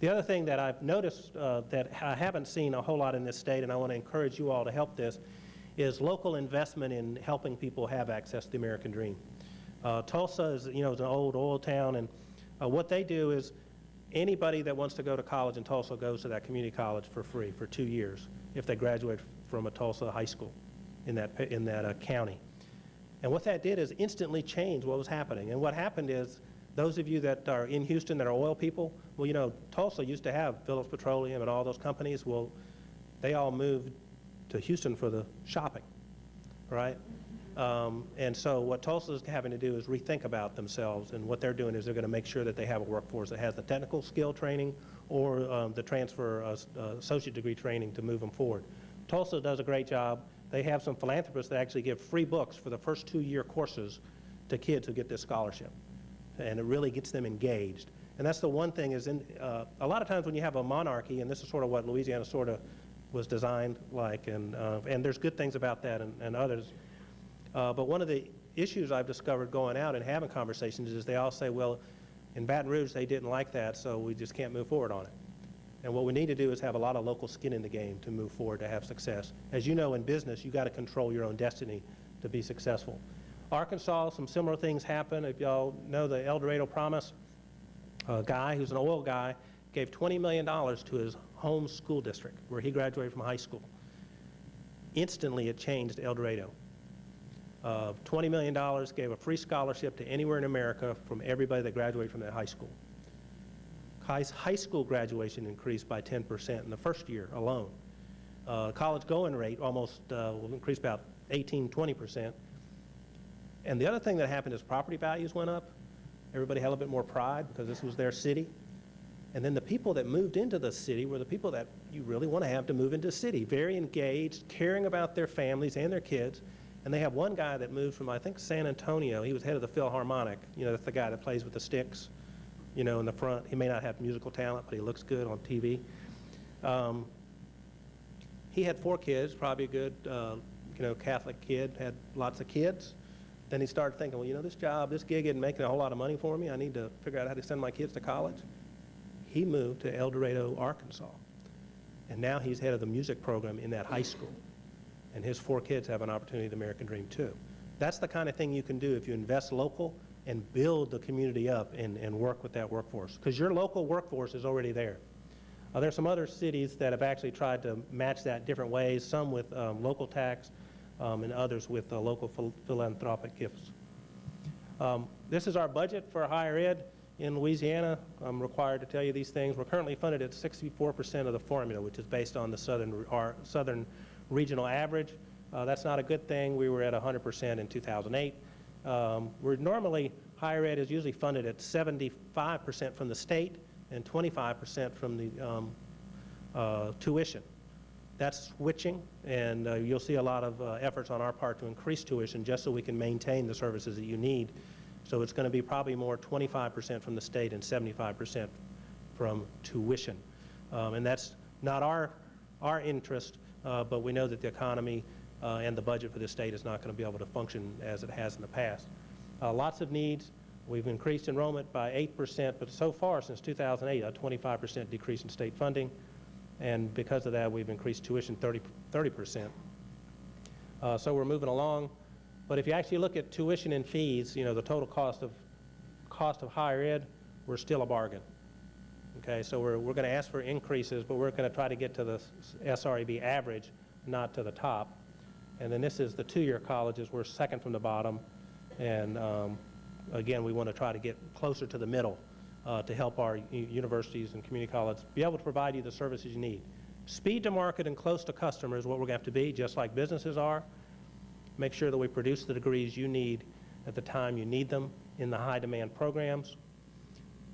The other thing that I've noticed that I haven't seen a whole lot in this state, and I want to encourage you all to help this, is local investment in helping people have access to the American dream. Tulsa is, is an old oil town, and what they do is anybody that wants to go to college in Tulsa goes to that community college for free for 2 years if they graduate from a Tulsa high school in that county. And what that did is instantly change what was happening. And what happened is, those of you that are in Houston that are oil people, well, Tulsa used to have Phillips Petroleum and all those companies. Well, they all moved to Houston for the shopping, right? And so what Tulsa is having to do is rethink about themselves, and what they're doing is they're going to make sure that they have a workforce that has the technical skill training or the transfer associate degree training to move them forward. Tulsa does a great job. They have some philanthropists that actually give free books for the first 2-year courses to kids who get this scholarship, and it really gets them engaged. And that's the one thing is, a lot of times when you have a monarchy, and this is sort of what Louisiana sort of was designed like, and there's good things about that and others. But one of the issues I've discovered going out and having conversations is they all say, well, in Baton Rouge they didn't like that, so we just can't move forward on it. And what we need to do is have a lot of local skin in the game to move forward, to have success. As you know, in business, you got to control your own destiny to be successful. Arkansas, some similar things happen. If y'all know the El Dorado Promise, a guy who's an oil guy gave $20 million to his home school district where he graduated from high school. Instantly, it changed El Dorado. $20 million gave a free scholarship to anywhere in America from everybody that graduated from that high school. High school graduation increased by 10% in the first year alone. College going rate almost will increase about 18–20%. And the other thing that happened is property values went up. Everybody had a little bit more pride because this was their city. And then the people that moved into the city were the people that you really want to have to move into the city. Very engaged, caring about their families and their kids. And they have one guy that moved from, I think, San Antonio. He was head of the Philharmonic. That's the guy that plays with the sticks, in the front. He may not have musical talent, but he looks good on TV. He had 4 kids, probably a good, Catholic kid, had lots of kids. Then he started thinking, well, this gig isn't making a whole lot of money for me. I need to figure out how to send my kids to college. He moved to El Dorado, Arkansas. And now he's head of the music program in that high school. And his 4 kids have an opportunity at the American Dream too. That's the kind of thing you can do if you invest local and build the community up and work with that workforce. Because your local workforce is already there. There's some other cities that have actually tried to match that different ways, some with local tax, and others with local philanthropic gifts. This is our budget for higher ed in Louisiana. I'm required to tell you these things. We're currently funded at 64% of the formula, which is based on the southern regional average. That's not a good thing. We were at 100% in 2008. We're normally, higher ed is usually funded at 75% from the state and 25% from the tuition. That's switching, and you'll see a lot of efforts on our part to increase tuition just so we can maintain the services that you need. So it's going to be probably more 25% from the state and 75% from tuition. And that's not our interest, but we know that the economy and the budget for the state is not going to be able to function as it has in the past. Lots of needs. We've increased enrollment by 8%, but so far since 2008, a 25% decrease in state funding. And because of that, we've increased tuition 30%. So we're moving along. But if you actually look at tuition and fees, the total cost of higher ed, we're still a bargain. Okay, so we're going to ask for increases, but we're going to try to get to the SREB average, not to the top. And then this is the 2-year colleges. We're second from the bottom. And again, we want to try to get closer to the middle to help our universities and community colleges be able to provide you the services you need. Speed to market and close to customer is what we're going to have to be, just like businesses are. Make sure that we produce the degrees you need at the time you need them in the high demand programs.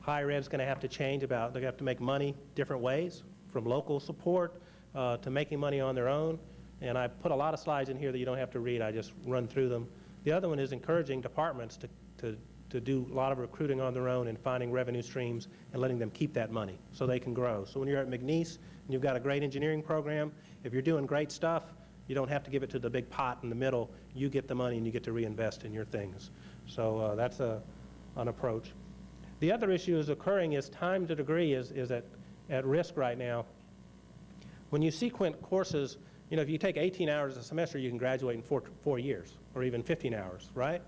Higher ed is going to have to change they're going to have to make money different ways, from local support to making money on their own. And I put a lot of slides in here that you don't have to read. I just run through them. The other one is encouraging departments to do a lot of recruiting on their own and finding revenue streams and letting them keep that money so they can grow. So when you're at McNeese and you've got a great engineering program, if you're doing great stuff, you don't have to give it to the big pot in the middle. You get the money and you get to reinvest in your things. So that's an approach. The other issue is occurring is time to degree is at at risk right now. When you sequence courses, you know, if you take 18 hours a semester, you can graduate in four years, or even 15 hours, right?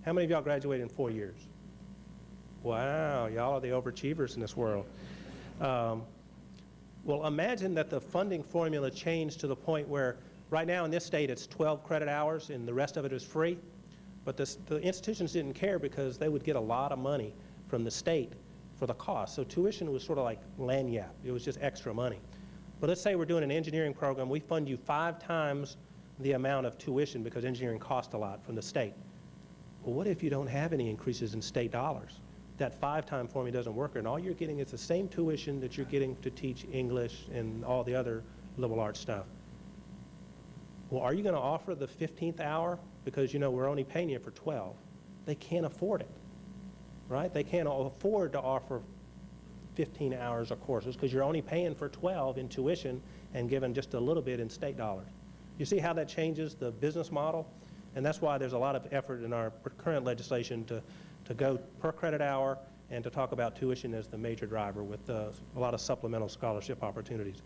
How many of y'all graduate in 4 years? Wow, y'all are the overachievers in this world. Well, imagine that the funding formula changed to the point where right now in this state it's 12 credit hours and the rest of it is free. But the institutions didn't care because they would get a lot of money from the state for the cost. So tuition was sort of like lagniappe. It was just extra money. But let's say we're doing an engineering program. We fund you 5 times the amount of tuition because engineering costs a lot from the state. Well, what if you don't have any increases in state dollars? That 5-time formula doesn't work, and all you're getting is the same tuition that you're getting to teach English and all the other liberal arts stuff. Well, are you going to offer the 15th hour? Because, you know, we're only paying you for 12. They can't afford it, right? They can't afford to offer 15 hours of courses because you're only paying for 12 in tuition and giving just a little bit in state dollars. You see how that changes the business model? And that's why there's a lot of effort in our current legislation to go per credit hour and to talk about tuition as the major driver with a lot of supplemental scholarship opportunities.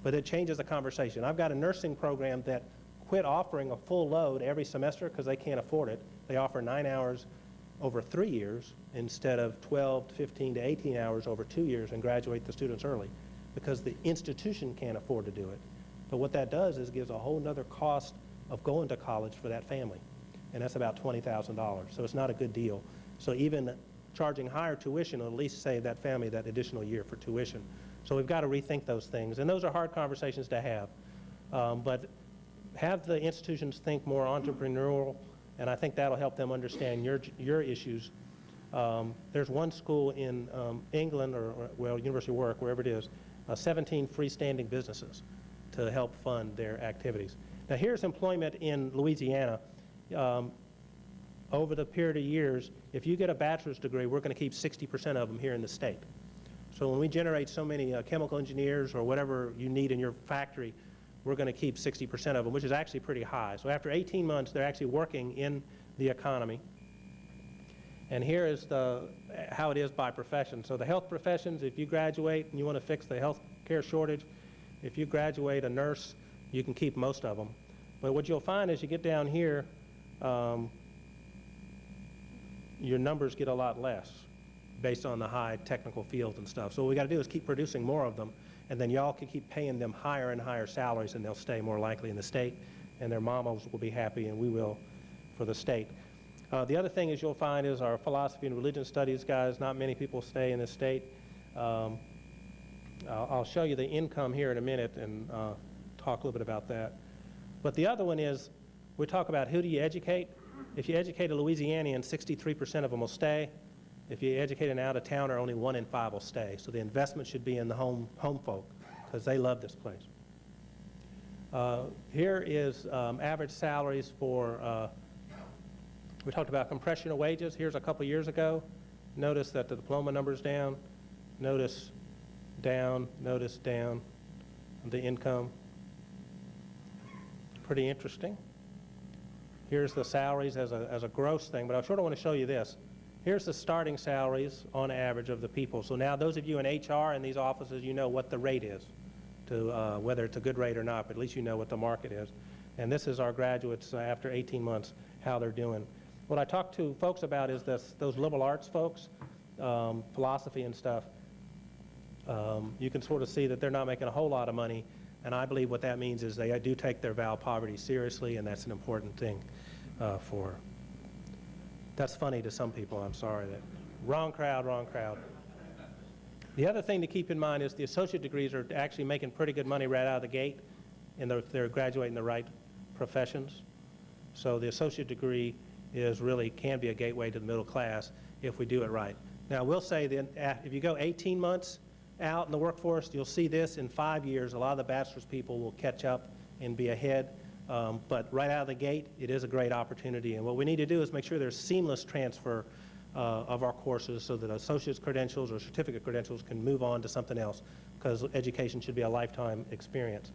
But it changes the conversation. I've got a nursing program that quit offering a full load every semester because they can't afford it. They offer 9 hours over 3 years instead of 12 to 15 to 18 hours over 2 years and graduate the students early because the institution can't afford to do it. But what that does is gives a whole nother cost of going to college for that family. And that's about $20,000. So it's not a good deal. So even charging higher tuition will at least save that family that additional year for tuition. So we've got to rethink those things. And those are hard conversations to have. But have the institutions think more entrepreneurial, and I think that'll help them understand your issues. There's one school in England, or well, University of Warwick, wherever it is, 17 freestanding businesses to help fund their activities. Now here's employment in Louisiana. Over the period of years, if you get a bachelor's degree, we're going to keep 60% of them here in the state. So when we generate so many chemical engineers or whatever you need in your factory, we're going to keep 60% of them, which is actually pretty high. So after 18 months, they're actually working in the economy. And here is how it is by profession. So the health professions, if you graduate and you want to fix the health care shortage, if you graduate a nurse, you can keep most of them. But what you'll find is you get down here, your numbers get a lot less based on the high technical fields and stuff. So what we got to do is keep producing more of them, and then y'all can keep paying them higher and higher salaries, and they'll stay more likely in the state, and their mamas will be happy, and we will for the state. The other thing is you'll find is our philosophy and religion studies guys, not many people stay in this state. I'll show you the income here in a minute and talk a little bit about that. But the other one is, we talk about who do you educate. If you educate a Louisianian, 63% of them will stay. If you educate an out-of-towner, only 1 in 5 will stay. So the investment should be in the home folk because they love this place. Here is average salaries for, we talked about compression of wages. Here's a couple years ago. Notice that the diploma number's down. Notice down, notice down, the income. Pretty interesting. Here's the salaries as a gross thing, but I sort of want to show you this. Here's the starting salaries on average of the people. So now those of you in HR in these offices, you know what the rate is, to whether it's a good rate or not, but at least you know what the market is. And this is our graduates after 18 months, how they're doing. What I talk to folks about is those liberal arts folks, philosophy and stuff. You can sort of see that they're not making a whole lot of money, and I believe what that means is they do take their vow poverty seriously, and that's an important thing for. That's funny to some people, I'm sorry. Wrong crowd, wrong crowd. The other thing to keep in mind is the associate degrees are actually making pretty good money right out of the gate, and they're graduating the right professions. So the associate degree can be a gateway to the middle class if we do it right. Now, we'll say that if you go 18 months out in the workforce, you'll see this in 5 years. A lot of the bachelor's people will catch up and be ahead. But right out of the gate, it is a great opportunity. And what we need to do is make sure there's seamless transfer of our courses so that associate's credentials or certificate credentials can move on to something else, because education should be a lifetime experience.